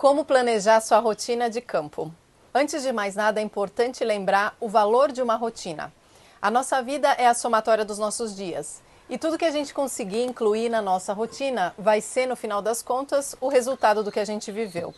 Como planejar sua rotina de campo? Antes de mais nada, é importante lembrar o valor de uma rotina. A nossa vida é a somatória dos nossos dias. E tudo que a gente conseguir incluir na nossa rotina vai ser, no final das contas, o resultado do que a gente viveu.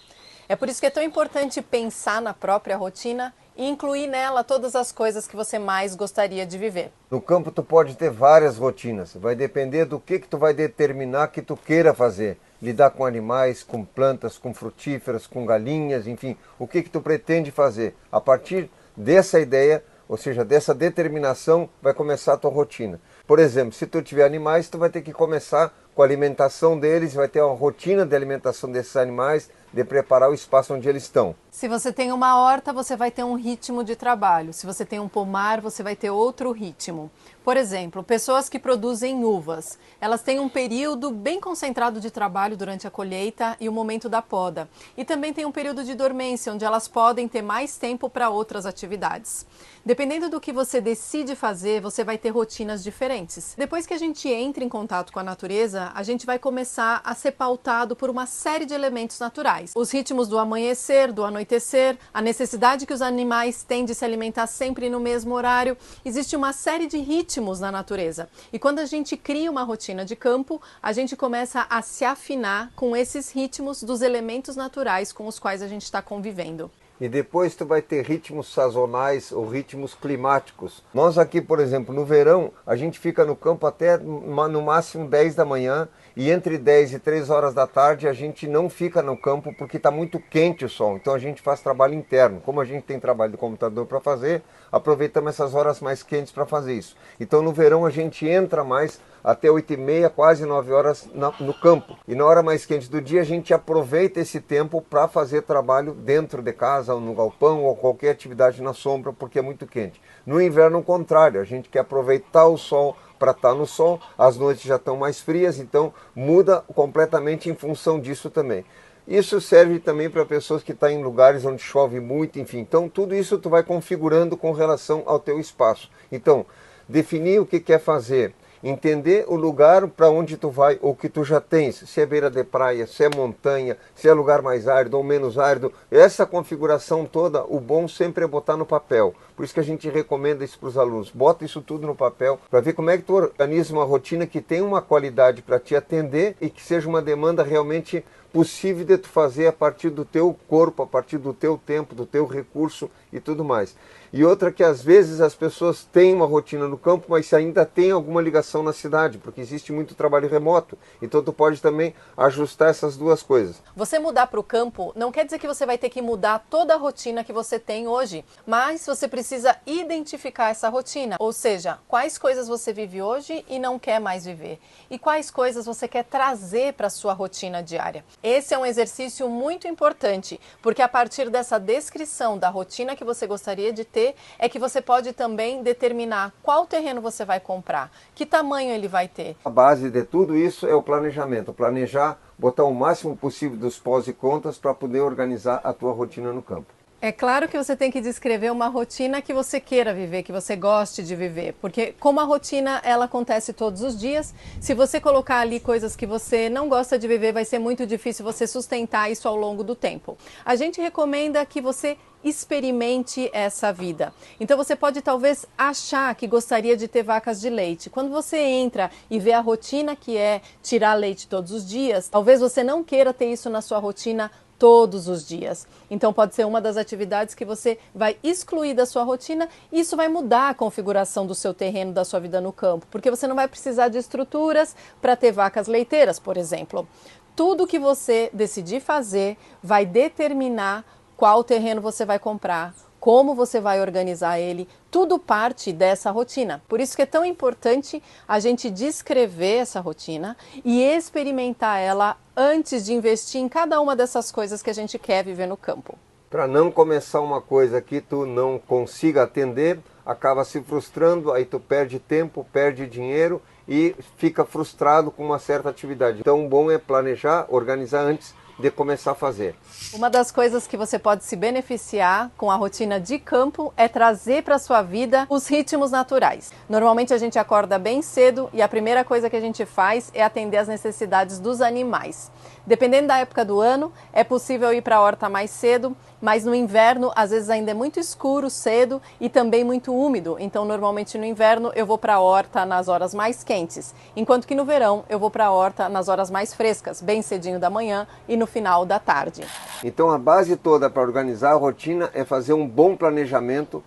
É por isso que é tão importante pensar na própria rotina e incluir nela todas as coisas que você mais gostaria de viver. No campo tu pode ter várias rotinas, vai depender do que tu vai determinar que tu queira fazer. Lidar com animais, com plantas, com frutíferas, com galinhas, enfim, o que tu pretende fazer. A partir dessa ideia, ou seja, dessa determinação, vai começar a tua rotina. Por exemplo, se tu tiver animais, tu vai ter que começar com a alimentação deles, vai ter uma rotina de alimentação desses animais, de preparar o espaço onde eles estão. Se você tem uma horta, você vai ter um ritmo de trabalho. Se você tem um pomar, você vai ter outro ritmo. Por exemplo, pessoas que produzem uvas, elas têm um período bem concentrado de trabalho durante a colheita e o momento da poda. E também tem um período de dormência, onde elas podem ter mais tempo para outras atividades. Dependendo do que você decide fazer, você vai ter rotinas diferentes. Depois que a gente entra em contato com a natureza, a gente vai começar a ser pautado por uma série de elementos naturais. Os ritmos do amanhecer, do anoitecer, a necessidade que os animais têm de se alimentar sempre no mesmo horário. Existe uma série de ritmos na natureza. E quando a gente cria uma rotina de campo, a gente começa a se afinar com esses ritmos dos elementos naturais com os quais a gente está convivendo. E depois tu vai ter ritmos sazonais ou ritmos climáticos. Nós aqui, por exemplo, no verão, a gente fica no campo até no máximo 10 da manhã e entre 10 e 3 horas da tarde a gente não fica no campo porque está muito quente o sol. Então a gente faz trabalho interno. Como a gente tem trabalho de computador para fazer, aproveitamos essas horas mais quentes para fazer isso. Então no verão a gente entra mais até 8h30, quase 9 horas no campo. E na hora mais quente do dia a gente aproveita esse tempo para fazer trabalho dentro de casa, ou no galpão, ou qualquer atividade na sombra, porque é muito quente. No inverno, o contrário, a gente quer aproveitar o sol para estar no sol, as noites já estão mais frias, então muda completamente em função disso também. Isso serve também para pessoas que estão em lugares onde chove muito, enfim. Então tudo isso tu vai configurando com relação ao teu espaço. Então, definir o que quer fazer, entender o lugar para onde tu vai, ou que tu já tens, se é beira de praia, se é montanha, se é lugar mais árido ou menos árido. Essa configuração toda, o bom sempre é botar no papel. Por isso que a gente recomenda isso para os alunos. Bota isso tudo no papel para ver como é que tu organiza uma rotina que tenha uma qualidade para te atender e que seja uma demanda realmente possível de tu fazer a partir do teu corpo, a partir do teu tempo, do teu recurso e tudo mais. E outra que às vezes as pessoas têm uma rotina no campo, mas ainda tem alguma ligação na cidade, porque existe muito trabalho remoto. Então tu pode também ajustar essas duas coisas. Você mudar para o campo não quer dizer que você vai ter que mudar toda a rotina que você tem hoje, mas você precisa identificar essa rotina, ou seja, quais coisas você vive hoje e não quer mais viver, e quais coisas você quer trazer para a sua rotina diária. Esse é um exercício muito importante, porque a partir dessa descrição da rotina que você gostaria de ter, é que você pode também determinar qual terreno você vai comprar, que tamanho ele vai ter. A base de tudo isso é o planejamento, planejar, botar o máximo possível dos pós e contras para poder organizar a tua rotina no campo. É claro que você tem que descrever uma rotina que você queira viver, que você goste de viver, porque como a rotina ela acontece todos os dias, se você colocar ali coisas que você não gosta de viver, vai ser muito difícil você sustentar isso ao longo do tempo. A gente recomenda que você experimente essa vida. Então você pode talvez achar que gostaria de ter vacas de leite. Quando você entra e vê a rotina que é tirar leite todos os dias, talvez você não queira ter isso na sua rotina todos os dias. Então pode ser uma das atividades que você vai excluir da sua rotina e isso vai mudar a configuração do seu terreno, da sua vida no campo, porque você não vai precisar de estruturas para ter vacas leiteiras, por exemplo. Tudo que você decidir fazer vai determinar qual terreno você vai comprar, como você vai organizar ele, tudo parte dessa rotina. Por isso que é tão importante a gente descrever essa rotina e experimentar ela antes de investir em cada uma dessas coisas que a gente quer viver no campo. Para não começar uma coisa que tu não consiga atender, acaba se frustrando, aí tu perde tempo, perde dinheiro e fica frustrado com uma certa atividade. Então o bom é planejar, organizar antes de começar a fazer. Uma das coisas que você pode se beneficiar com a rotina de campo é trazer para a sua vida os ritmos naturais. Normalmente a gente acorda bem cedo e a primeira coisa que a gente faz é atender às necessidades dos animais. Dependendo da época do ano, é possível ir para a horta mais cedo, mas no inverno às vezes ainda é muito escuro cedo e também muito úmido. Então normalmente no inverno eu vou para a horta nas horas mais quentes, enquanto que no verão eu vou para a horta nas horas mais frescas, bem cedinho da manhã e no final da tarde. Então a base toda para organizar a rotina é fazer um bom planejamento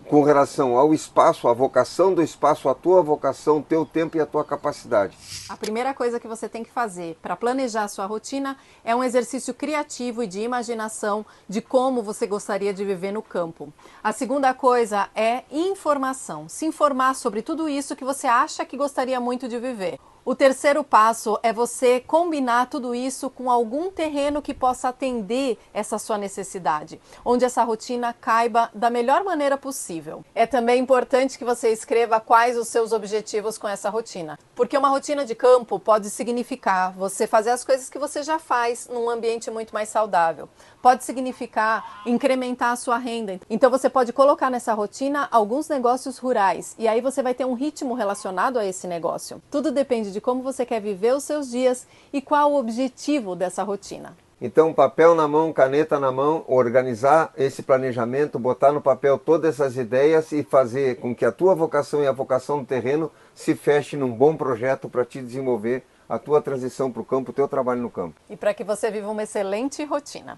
com relação ao espaço, a vocação do espaço, a tua vocação, o teu tempo e a tua capacidade. A primeira coisa que você tem que fazer para planejar a sua rotina é um exercício criativo e de imaginação de como você gostaria de viver no campo. A segunda coisa é informação, se informar sobre tudo isso que você acha que gostaria muito de viver. O terceiro passo é você combinar tudo isso com algum terreno que possa atender essa sua necessidade, onde essa rotina caiba da melhor maneira possível. É também importante que você escreva quais os seus objetivos com essa rotina, porque uma rotina de campo pode significar você fazer as coisas que você já faz num ambiente muito mais saudável. Pode significar incrementar a sua renda. Então você pode colocar nessa rotina alguns negócios rurais e aí você vai ter um ritmo relacionado a esse negócio. Tudo depende de como você quer viver os seus dias e qual o objetivo dessa rotina. Então, papel na mão, caneta na mão, organizar esse planejamento, botar no papel todas essas ideias e fazer com que a tua vocação e a vocação do terreno se feche num bom projeto para te desenvolver a tua transição para o campo, o teu trabalho no campo. E para que você viva uma excelente rotina.